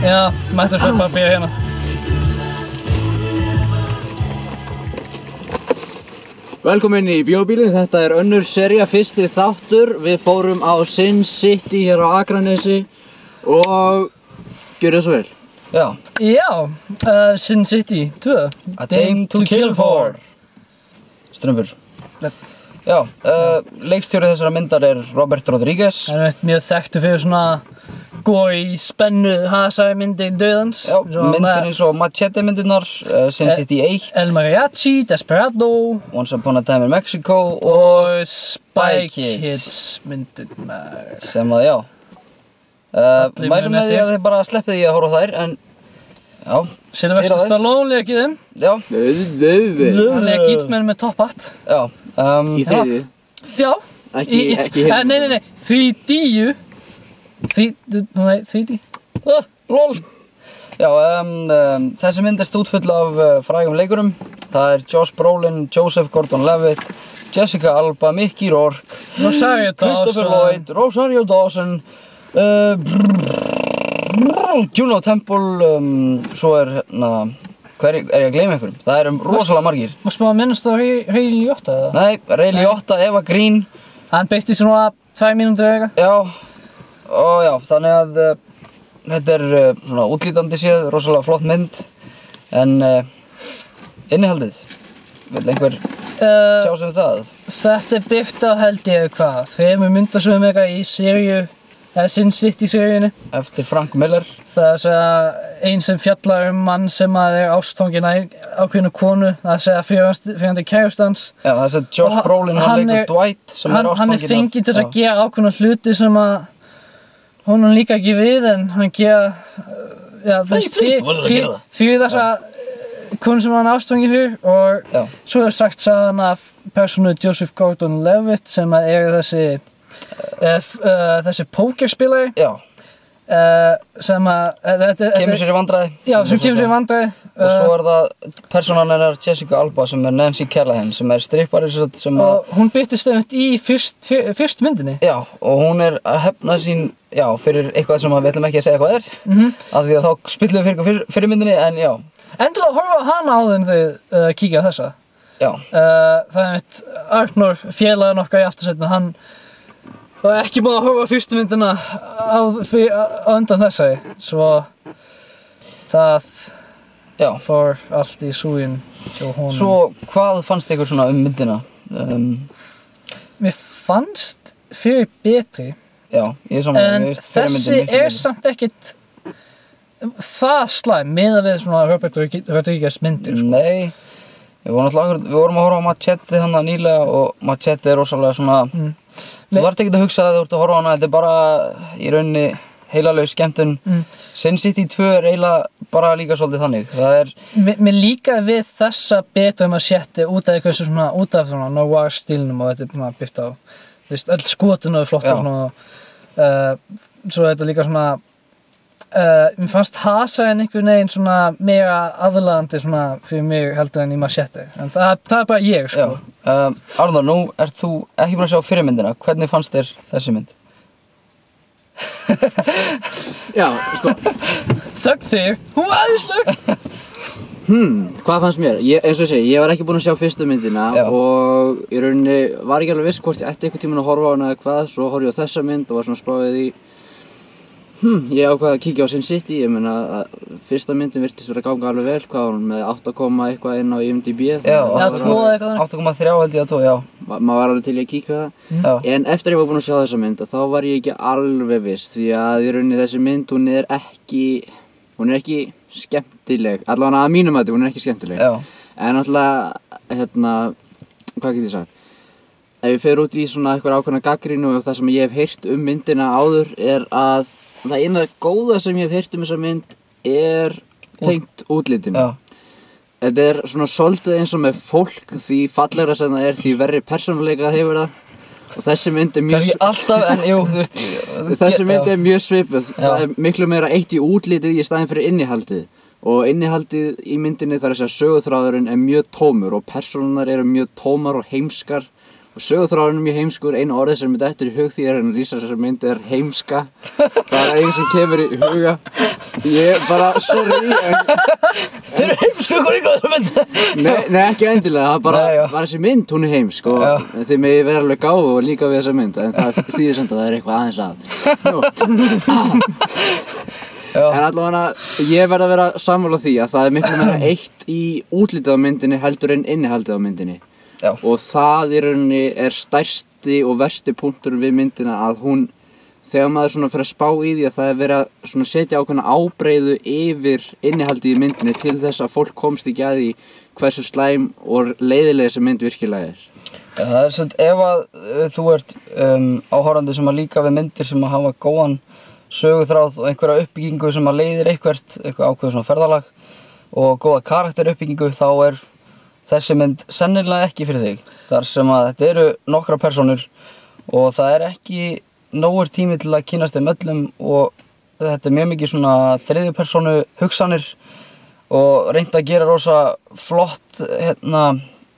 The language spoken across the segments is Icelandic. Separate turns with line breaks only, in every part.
Já, mættum svo bara að byrja hérna.
Velkomin í Bíóbílinn, þetta er önnur sería, fyrsti þáttur. Við fórum á Sin City hér á Akranesi og gjörðu það svo vel.
Já, Sin City 2.
A Dame to Kill For. Strömbur. Já, leikstjóri þessara myndar er Robert Rodriguez.
Hann er mjög þekktur fyrir svona gory, spennu, hasari myndir döðans.
Já, myndir eins og Machete myndirnar, Sin City 1.
El Mariachi, Desperado.
Once Upon a Time in Mexico
og Spy Kids myndirnar.
Sem að, já. Mælum með því að þið bara sleppið því að horfa á þær, en já.
Sylvester Stallone leikið þeim.
Já.
Hann leikið með top hat.
Já.
Í þriðju?
Já.
Ekki hérna.
Nei. 3D. 3D.
LOL. Já, þessi mynd er stútfull af frægum leikurum. Það er Josh Brolin, Joseph Gordon-Levitt, Jessica Alba, Mickey Rourke, Christopher Lloyd, Rosario Dawson, Juno Temple, svo er hérna, er ég að gleyma einhverjum? Það eru rosalega margir.
Varstu maður að minnast á Ray Liotta eða?
Nei, Ray Liotta, Eva Green.
Hann beitti svona 2 mínútur eða eitthvað?
Já, og já, þannig að þetta er svona útlítandi séð, rosalega flott mynd. En innihaldið, vil einhver sjá sem það? Þetta
er byggt á held ég hvað, 3 myndasögum eitthvað í seríu, Sin City seríunni.
Eftir Frank Miller.
Það er einn sem fjallar mann sem er ástfanginn ákveðnu konu, það er fyrirhandi kærustans.
Já, það er Josh Brolin, hann leikur Dwight sem er ástfanginn.
Hann er fenginn til að gera ákveðna hluti sem að hún líka ekki við, en hann gera, já, fyrir þessa konu sem hann ástfanginn fyrir, og svo er sagt sagan af persónu Joseph Gordon-Levitt sem er þessi pókerspilari.
Já.
Sem
kemur sér í vandræði.
Já, sem kemur sér í vandræði.
Og svo er það persónan hennar Jessica Alba sem er Nancy Callahan sem er strippari sem að...
Og hún birtist einmitt í fyrst myndinni.
Já, og hún er að hefna sín, já, fyrir eitthvað sem við ætlum ekki að segja hvað er. Af því að þá spillum við fyrir myndinni, en já.
Endilega horfa á hana á þeim þegar kíkja á þessa.
Já.
Það er einmitt Arnór, félaginn okkar í aftursætinu, hann var ekki búinn að horfa á fyrstu myndina á undan þessari, svo það fór allt í súginn hjá honum.
Svo hvað fannst ykkur svona myndina?
Mér fannst fyrir betri.
Já, ég saman.
En þessi samt ekkert það slæm miðað við svona Robert Rodriguez myndir.
Sko. Nei, við vorum að horfa á Machete hana nýlega, og Machete er rosalega svona... Þú þarft ekki að hugsa að þú ert að horfa á hana, þetta er bara í rauninni heilalaus skemmtun. Sin City 2 er eiginlega bara líka svolítið þannig. Það er...
Mér líkaði við þessa betur Machete út af eitthvað svona, út af svona noir stílnum, og þetta er svona byggt á, þú veist, öll skotin og flott og svona, svo er þetta líka svona, mér fannst hasarinn einhvern veginn svona meira aðlaðandi svona fyrir mig heldur en í Machete, en það er bara ég, sko.
Arnór, nú ert þú ekki búinn að sjá fyrirmyndina, hvernig fannst þér þessi mynd?
Já, sko.
Þögn þig, hún var æðisleg!
Hvað fannst mér? Eins og ég segi, ég var ekki búinn að sjá fyrstu myndina og í rauninni var ekki alveg viss hvort ég ætti eitthvað tímann að horfa á hana eða hvað, svo horfði ég á þessa mynd og var svona spáðið í ég ákvað að kíkja á Sin City, ég meina að fyrsta myndin virtist vera að ganga alveg vel, hvað var hún með 8, eitthvað inn á IMDb.
Já, 8,3 held ég að 2, já.
Maður var alveg til í að kíkja það. En eftir ég var búinn að sjá þessa mynd, þá var ég ekki alveg viss, því að í rauninni þessi mynd, hún er ekki skemmtileg, allavega að mínum mati, hún er ekki skemmtileg.
Já.
En náttúrulega, hvað get ég sagt? Ef ég fer út í svona eitthvað ákveðna gagnrýni og það sem ég hef heyrt myndina áður er að það eina góða sem ég hef heyrt þessa mynd er tengt útlitinu. Þetta er svona svolítið eins og með fólk, því fallegra sem það er, því verri persónuleika hefur það. Og þessi mynd er mjög...
alltaf, en jú, þú veist...
Þessi mynd er mjög svipuð. Það er miklu meira eitt í útlitið í staðinn fyrir innihaldið. Og innihaldið í myndinni þar að segja söguþráðurinn er mjög tómur og persónunar eru mjög tómar og heimskar. og söguþráðurinn er mjög heimskur. Einu orðið sem er dettur í hug því að lýsa þessar mynd er heimska. Það er einu sem kemur í huga. Ég bara, sorry,
Þeir eru heimskur líka þessar mynd.
Nei, ekki endilega, það bara var þessi mynd, hún er heimsk og þið megi vera alveg gáfu og líka við þessa mynd, en það þýðir samt að það er eitthvað aðeins að. En allavega, ég verð að vera sammála því að það er miklu meira eitt í útlitið á myndinni heldur en innihaldið á myndinni. Og það í rauninni er stærsti og versti punktur við myndina að hún, þegar maður svona fyrir að spá í því að það er verið að svona setja ákveðna ábreiðu yfir innihaldið í myndinni til þess að fólk komst ekki að því hversu slæm og leiðileg þessi mynd virkilega er.
Það er svona, ef að þú ert áhorfandi sem að líka við myndir sem að hafa góðan söguþráð og einhverja uppbyggingu sem að leiðir eitthvað ákveð svona ferðalag og góða karakteruppbyggingu, þá er þessi mynd sennilega ekki fyrir þig. Þar sem að þetta eru nokkra persónur og það er ekki nógur tími til að kynnast þeim öllum og þetta er mjög mikið svona þriðju persónu hugsanir og reynt að gera rosa flott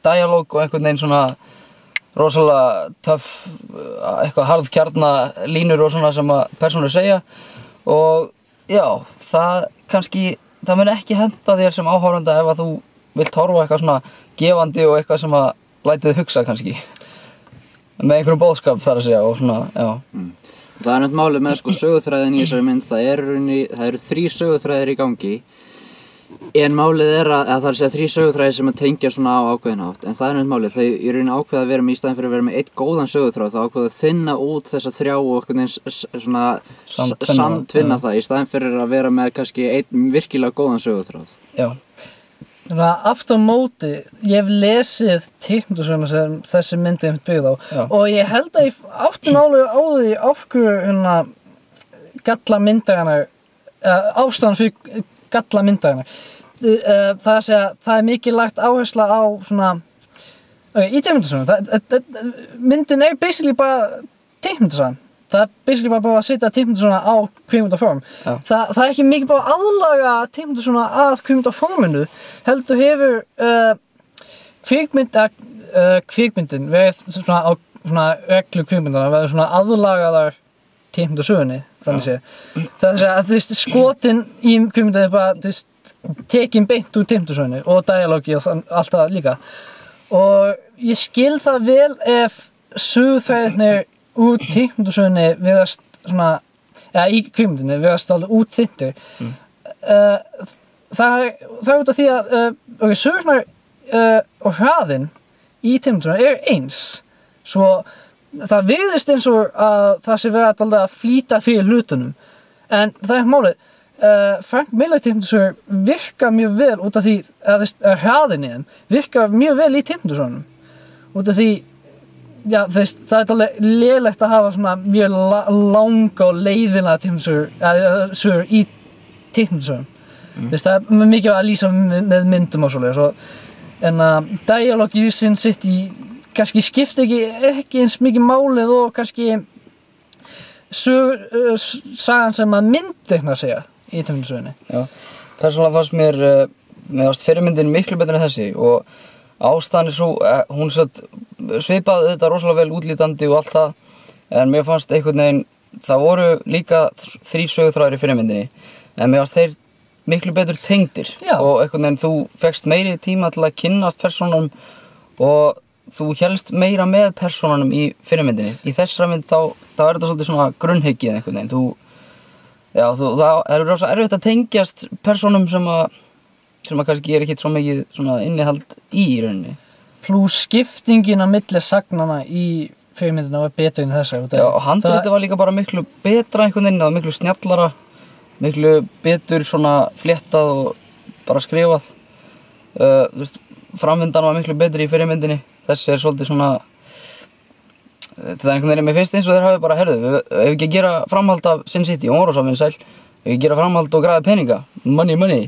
dialóg og einhvern veginn svona rosalega töff, eitthvað harðkjarna línur og svona sem að persónur segja og já, það mun ekki henta þér sem áhorfanda ef að þú vilt horfa eitthvað svona gefandi og eitthvað sem að læti þig hugsa kannski með einhverjum boðskap þar að segja og svona, já.
Það er náttúrulega málið með sko söguþræðin í þessari mynd, það eru 3 söguþræðir í gangi en málið er að það er að segja 3 söguþræðir sem að tengja svona á ákveðin hátt en það er náttúrulega málið, þau í rauninni ákveða að vera með í staðinn fyrir að vera með einn góðan söguþráð, það ákveða að þynna út þessa 3 og einhvern svona samtvinna það í staðinn fyrir að vera með kannski einn virkilega góðan söguþráð.
Já.
Aftur á móti, ég hef lesið teiknimyndasöguna sem þessi myndi einmitt byggð á og ég held að ég átti máli á því af hverju galla myndarinnar, ástæðan fyrir galla myndarinnar. Það að segja, það er mikið lagt áhersla á svona, í teiknimyndasöguna, myndin er basically bara teiknimyndasagan. Það er basically bara að setja teiknimyndasöguna á kvikmyndaform. Það er ekki mikið bara að aðlaga teiknimyndasöguna að kvikmyndaforminu, heldur hefur kvikmyndin verið svona á svona reglu kvikmyndana, verið svona aðlagaðar teiknimyndasögunni, þannig séð. Það er að þú veist, skotin í kvikmyndinni er bara, þú veist, tekin beint úr teiknimyndasögunni og dialogi og allt það líka. Og ég skil það vel ef söguþræðirnir úr teiknimyndasögunni virðast svona, eða í kvikmyndinni virðast alveg útþynntir. Það er út af því að sögurnar og hraðinn í teiknimyndasögunni er eins. Svo það virðist eins og að það sé verið að flýta fyrir hlutunum. En það er málið. Frank Miller teiknimyndasögur virka mjög vel út af því að hraðinn í þeim virka mjög vel í teiknimyndasögunum. Út af því já, það er alveg lélegt að hafa svona mjög langa og leiðina teiknimyndasögur í teiknimyndasögum. Það er mikið að lýsa með myndum og svoleiðis. En dialogið sinn sitt í kannski skipti ekki eins mikið málið og kannski sagan sem að myndteiknar segja í teiknimyndasögunni.
Já, persónulega fannst mér fyrirmyndin miklu betur en þessi og ástæðan er svo, hún svipaði þetta rosalega vel útlítandi og allt það en mér fannst einhvern veginn, það voru líka 3 söguþráðir í fyrirmyndinni en mér fannst þeir miklu betur tengdir og einhvern veginn þú fékkst meiri tíma til að kynnast persónunum og þú hélst meira með persónunum í fyrirmyndinni. Í þessari mynd þá er þetta svolítið svona grunnhyggið einhvern veginn. Það er rosa erfitt að tengjast persónum sem að kannski er ekkert svo mikið svona innihald í rauninni.
Plús skiptingin á milli sagnanna í fyrirmyndina var betur en þessari.
Já, og handritið var líka bara miklu betra einhvern veginn, það var miklu snjallara, miklu betur svona fléttað og bara skrifað. Framvindan var miklu betri í fyrirmyndinni. Þessi er svolítið svona, það er einhvern veginn, mér finnst eins og þeir hafi bara, ef ekki að gera framhald af Sin City, og rosa vinsæl, ef ekki gera framhald og græða peninga, money.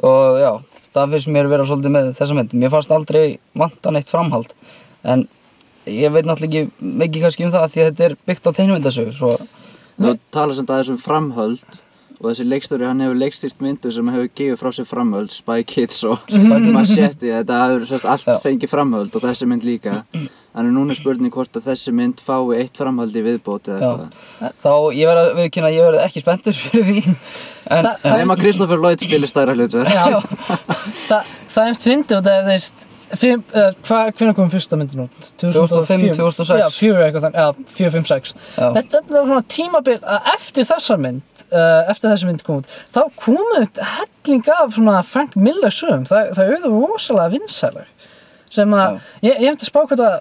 Og já, það finnst mér vera svolítið með þessa mynd. Mér fannst aldrei vanta neitt framhald, en ég veit náttúrulega ekki mikið kannski það því að þetta er byggt á teiknimyndasögu, svo.
Þú talar samt aðeins framhald og þessi leikstjóri hann hefur leikstýrt myndu sem hefur gefið frá sér framhöld, Spy Kids og Machete, þetta hefur allt fengið framhöld og þessi mynd líka. Þannig núna er spurning hvort að þessi mynd fái eitt framhald í viðbót eða eitthvað.
Þá ég verð að viðurkenna að ég verð ekki spenntur fyrir því.
Nema Christopher Lloyd spilir stærra hlutverk.
Já, það er tvindi og það er hvenær kom fyrsta myndin út?
2005, 2006.
Já, 4 eitthvað þannig, já, 4, 5, 6. Þetta var svona tímabil að eftir þessi mynd kom út, þá komu helling af svona Frank Miller sögum, það auðvitað rosalega vinsælar. Sem að, ég hefði að spá hvort að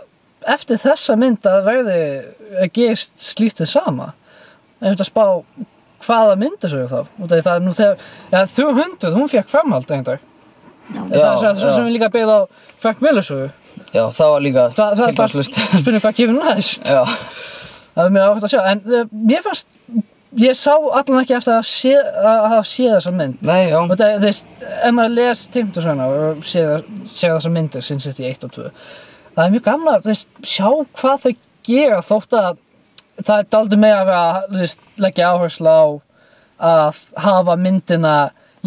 eftir þessa mynd að verði að gerist slítið sama. Ég hefði að spá hvaða myndasögur þá, út af því það nú þegar 300, hún fékk framhald einhver. Það er sem við líka beðið á Frank Miller sögu.
Já, það var líka
tilgangslaust. Spurning hvað kemur næst.
Já.
Það var mjög áhugt að sjá, en mér fannst, ég sá allan ekki eftir að hafa séð þessa mynd.
Nei, já.
Og það, ef maður les tímundasöguna og séð þessa myndir Sin City 1 og 2, það er mjög gaman að sjá hvað þau gera þótt að það er dálítið meira að vera leggja áherslu á að hafa myndina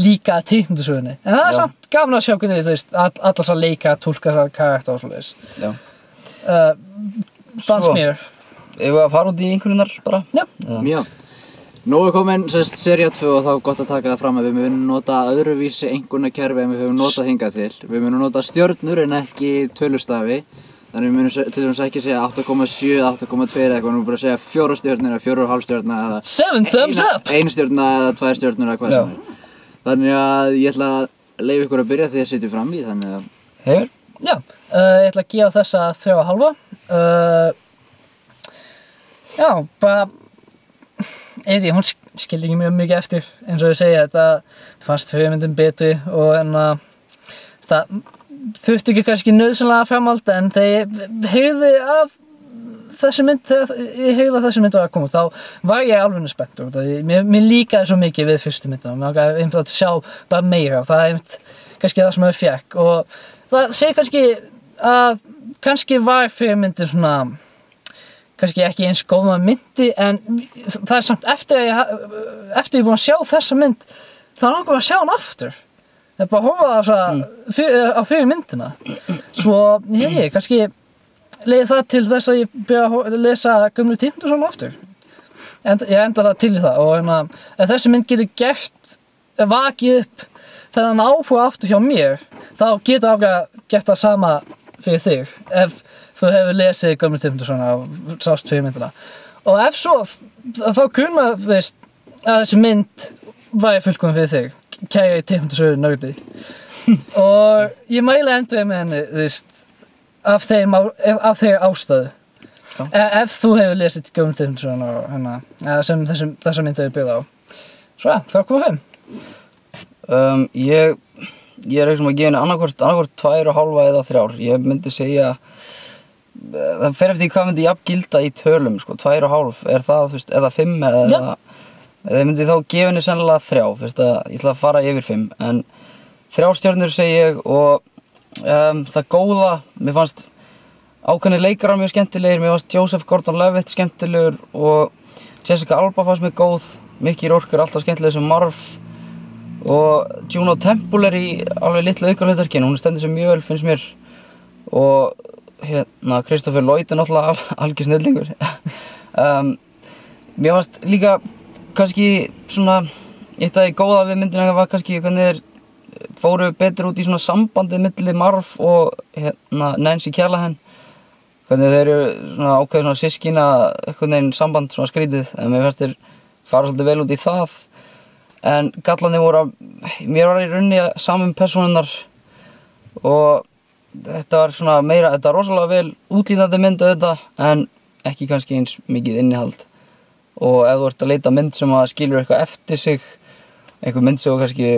líka tímundasögunni. En það er samt gaman að sjá hvernig allar þessar leika, túlka þessar karakter og svoleiðis.
Já.
Fannst mér.
Ef við að fara út í einhverjunar bara?
Já.
Já. Nú er komin sería 2 og þá er gott að taka það fram að við munum nota öðruvísi einkunnakerfi en við höfum notað hingað til. Við munum nota stjörnur en ekki tölustafi. Þannig við munum til dæmis ekki segja 8,7, 8,2 eða eitthvað, við munum bara segja 4 stjörnur eða 4,5 stjörna eða
7 thumbs up!
1 stjörna eða 2 stjörnur eða hvað sem er. Þannig að ég ætla að leyfa ykkur að byrja því að setja fram í, þannig að...
Hefur?
Já, ég ætla að gefa þessa 3,5. Já, bara... Eði, hún skildi ekki mjög mikið eftir, eins og ég segja, þetta fannst fyrirmyndin betri og það þurfti ekki kannski nauðsynlega framhald, en þegar ég heyrði af þessi mynd, þegar ég heyrði að þessi mynd var að koma út, þá var ég alveg spenntur. Mér líkaði svo mikið við fyrstu myndina, mér langaði einmitt að sjá bara meira og það er einmitt kannski það sem ég fékk og það segir kannski að kannski var fyrirmyndin svona kannski ekki eins góð myndi, en það er samt eftir ég er búinn að sjá þessa mynd, þá langar ég að sjá hann aftur. Það er bara að horfa á fyrir myndina. Svo ég kannski leiði það til þess að ég byrja að lesa gömlu Tímundasöguna aftur. Ég enda það til í það og ef þessi mynd getur vakið upp þennan áhuga aftur hjá mér, þá getur afgæða gert það sama fyrir þig. Ef þú hefur lesið gömlu Tímundasöguna og sást fyrir myndina. Og ef svo, þá kunna að þessi mynd væri fullkomin fyrir þig. Kæri Tímundasögu nördi. Og ég mæli endur með henni, af þeirri ástæðu. Ef þú hefur lesið gömlu Tímundasöguna sem þessa mynd hefur byggð á. Svo 3,5.
Ég er ekki sem að gefa henni annarkvort 2,5 eða 3. Ég myndi segja það fer eftir hvað myndi jafn gilda í tölum, sko, 2,5, er það, eða 5 eða ég myndi þá gefa henni sennilega 3, ég ætla að fara yfir 5, en 3 stjörnur segi ég og það góða, mér fannst ákveðnir leikarar mjög skemmtilegir, mér fannst Joseph Gordon-Levitt skemmtilegur og Jessica Alba fannst mér góð, Mickey Rourke er alltaf skemmtileg sem Marv og Juno Temple er í alveg litlu aukahlutverki, hún stendur sér mjög vel, finnst mér og Christopher Lloyd er náttúrulega algjör snillingur. Mér fannst líka kannski svona eitt af því góða við myndina var kannski hvernig þeir fóru betur út í svona sambandið milli Marv og Nancy Callahan, hvernig þeir eru svona ákveðið svona systkina einhvern veginn samband svona skrítið, en mér fannst þeir fara svolítið vel út í það, en gallarnir voru að mér var í rauninni saman persónunnar og þetta var svona meira, þetta var rosalega vel útlítandi mynd auðvitað, en ekki kannski eins mikið innihald. Og ef þú ert að leita mynd sem að skilur eitthvað eftir sig, einhver mynd sem þú kannski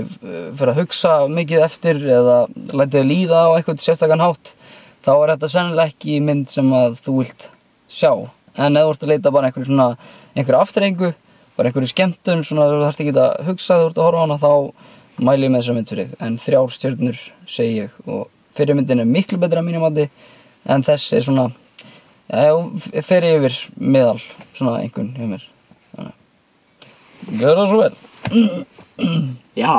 fyrir að hugsa mikið eftir eða lætur þig líða á eitthvað sérstakann hátt, þá er þetta sennilega ekki mynd sem að þú vilt sjá. En ef þú ert að leita bara einhver afturrengu, bara einhverju skemmtun, svona þú þarft ekki að hugsa þegar þú ert að horfa á hana, þá mæli ég með þessa mynd fyrir þig. En 3 stjörnur segi ég og fyrri myndin er miklu betra að mínum mati, en þess er svona, fer yfir meðal, svona einhvern hjá mér. Gjör það svo vel.
Já.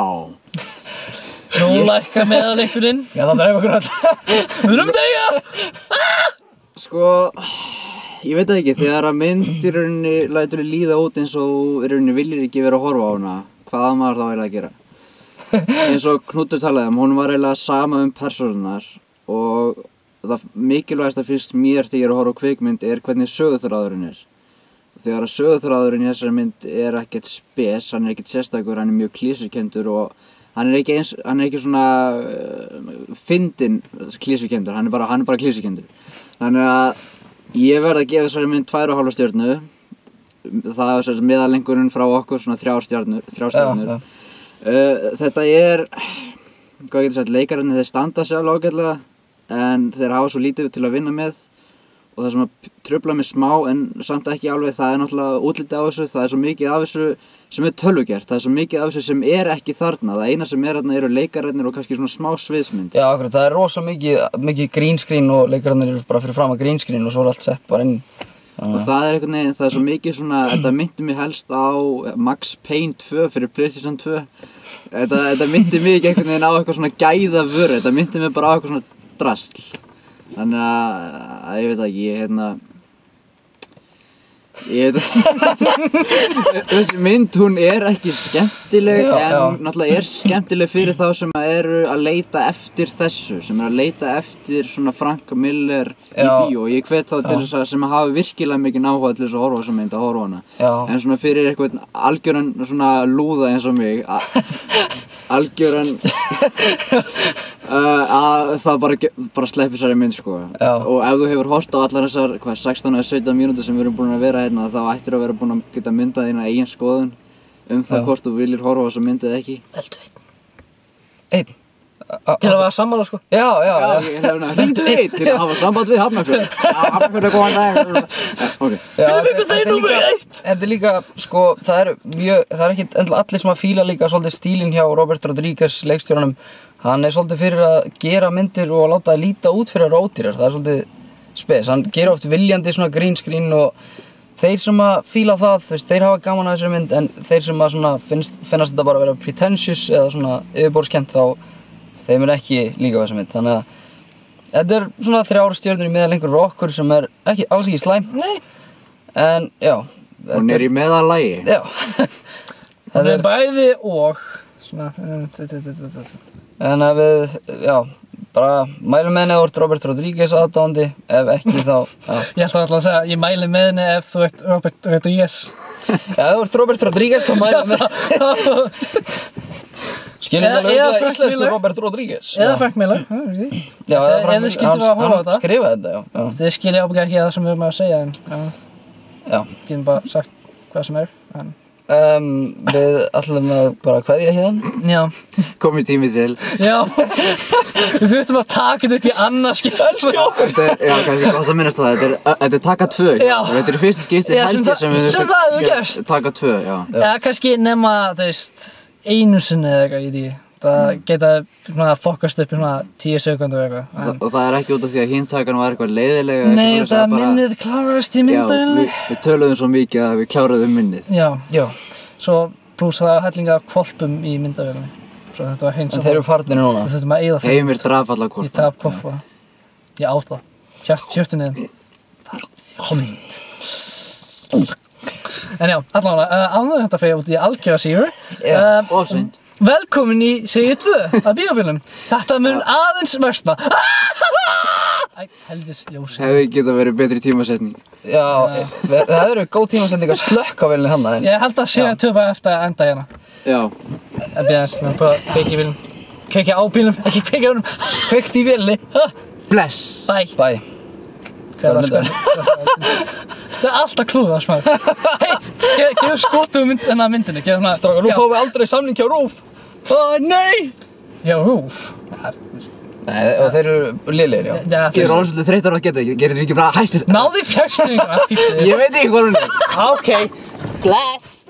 Nú lækka meðaleikurinn. Já, það dreif okkur öll. Við erum degja!
Sko, ég veit það ekki, þegar að mynd í rauninni lætur þig líða út eins og í rauninni viljir ekki vera að horfa á hana, hvað á maður þá eiginlega að gera? Eins og Knútur talaði hún var eiginlega sama persónurnar og það mikilvægasta fyrst mér þegar ég er að horfa á kvikmynd er hvernig söguþráðurinn er. Þegar að söguþráðurinn í þessari mynd er ekkert spes, hann er ekkert sérstakur, hann er mjög klísukendur og hann er ekki svona fyndinn klísukendur, hann er bara klísukendur. Þannig að ég verð að gefa þessari mynd 2,5 stjörnu. Það er þess að meðalengurinn frá okkur svona 3 stjörnur. Þetta er, hvað getur sagt, leikararnir þeir standa sjálf ágætlega en þeir hafa svo lítið til að vinna með og það sem að trufla mig smá en samt ekki alveg, það er náttúrulega útlitið á þessu, það er svo mikið af þessu sem er tölvugert, það er svo mikið af þessu sem er ekki þarna, það eina sem er þarna eru leikararnir og kannski svona smá sviðsmynd. Já,
akkurat, það er rosa mikið green screen og leikararnir eru bara fyrir fram að green screen og svo er allt sett bara inn.
Og það er einhvern veginn, það er svo mikið svona, þetta myndi mig helst á Max Payne 2 fyrir PlayStation 2. Þetta myndi mig ekki einhvern veginn á eitthvað svona gæðavöru, þetta myndi mig bara á eitthvað svona drasl. Þannig að ég veit ekki, þessi mynd hún er ekki skemmtileg en náttúrulega er skemmtileg fyrir þá sem eru að leita eftir þessu, sem eru að leita eftir svona Frank Miller í bíó og ég hvet þá til þess að sem hafa virkilega mikinn áhuga til þess að horfa á þessa mynd að horfa á hana en svona fyrir eitthvað algjöran svona lúða eins og mig algjöran að það bara sleppir þessari mynd sko og ef þú hefur hort á allar þessar 16 eða 17 mínútur sem við erum búin að vera hérna þá ættir að vera búin að geta myndað þína eigin skoðun það hvort þú viljir horfa á þessa mynd eða ekki.
Veldu einn. Til að vera sammála sko.
Já.
Hringdu einn til að hafa samband við Hafnarfjörð. Hafnarfjörð er góðan dag. Ok.
Hvernig fengu þeir númer 1?
Þetta er líka, sko, það er ekki allir sem að fíla líka svolítið stílinn hjá Robert Rodriguez leikstjóranum. Hann er svolítið fyrir að gera myndir og láta það líta út fyrir að ódýrar. Það er svolítið spes. Hann gerir oft viljandi svona green screen og þeir sem að fíla það, þeir hafa gaman af þessari mynd en þeir sem að svona finnast þetta bara að vera pretentious eða svona yfirborðskennt þá þeim er ekki líka á þessa mynd. Þannig að þetta er svona 3 stjörnur í meðalengur og okkur sem er alls ekki slæmt.
Nei.
En já.
Hún er í meðallagi.
Já.
Hún er bæði og svona.
En ef við, bara mælum með henni ef þú ert Robert Rodriguez aðdáandi, ef ekki þá,
Ég ætla alltaf að segja, ég mæli með henni ef þú ert Robert Rodriguez.
Ef þú ert Robert Rodriguez þá mælum með Skiljum það lögða íslensku Robert Rodriguez.
Eða Frank Miller.
Já,
Ef þið skildum að horfa á þetta.
Hann skrifaði þetta, já.
Þið skilja ábygglega ekki það sem við erum að segja en
já.
Getum bara sagt hvað sem er.
Við ætlum að bara kveðja hérna.
Já.
Komið tími til.
Já. Við þurftum að taka þetta upp í annað skipti.
Þetta er, kannski gott að minnast það, þetta er taka 2.
Já.
Þetta er fyrsta skipti held ég sem við
þurftum
taka 2, já.
Já, kannski nema, þú veist, einu sinni eða eitthvað í því. Það geta fokast upp í 10 sekundur eða eitthvað.
Og það er ekki út af því að hintakan var eitthvað leiðilega?
Nei, það er minnið kláraðist í myndavélinni.
Já, við töluðum svo mikið að við kláruðum minnið.
Já. Svo pluss það hellinga hvolpum í myndavélinni. Svo þetta var heinsa.
En þeir eru farnir núna.
Við þurftum að eyða það.
Heimir draf alla hvolpa.
Ég draf hvolpa. Ég át það. Kjöptu niður. Komið. En já, allavega, áður þetta fyrir út í algjöra síður.
Og seint.
Velkomin í seríu 2 af Bíóbílnum. Þetta mun aðeins versna. Æ, helvis ljósi.
Hefði getað verið betri tímasetning.
Já, það eru góð tímasetning að slökka á vélinni hana.
Ég held að séu 2 bara eftir að enda hérna.
Já.
En bíðans, við bara kveiki í bílnum. Kveiki á bílnum, ekki kveiki á honum. Kveikt í vélinni.
Bless.
Bye. Hvað er það Þetta er alltaf klúða, smá. Hei, gefðu skotu myndinni.
Strákar, nú fáum við aldrei samning hjá RÚV. Nei!
Já, RÚV.
Nei, og þeir eru lélegir, já.
Ég er orðið svolítið þreyttur á að geta ekki. Gerir þú ekki bara hættu þetta?
Náði fjárstyrninguna, fíflið.
Ég veit ekki hvað hún er.
Ok. Bless.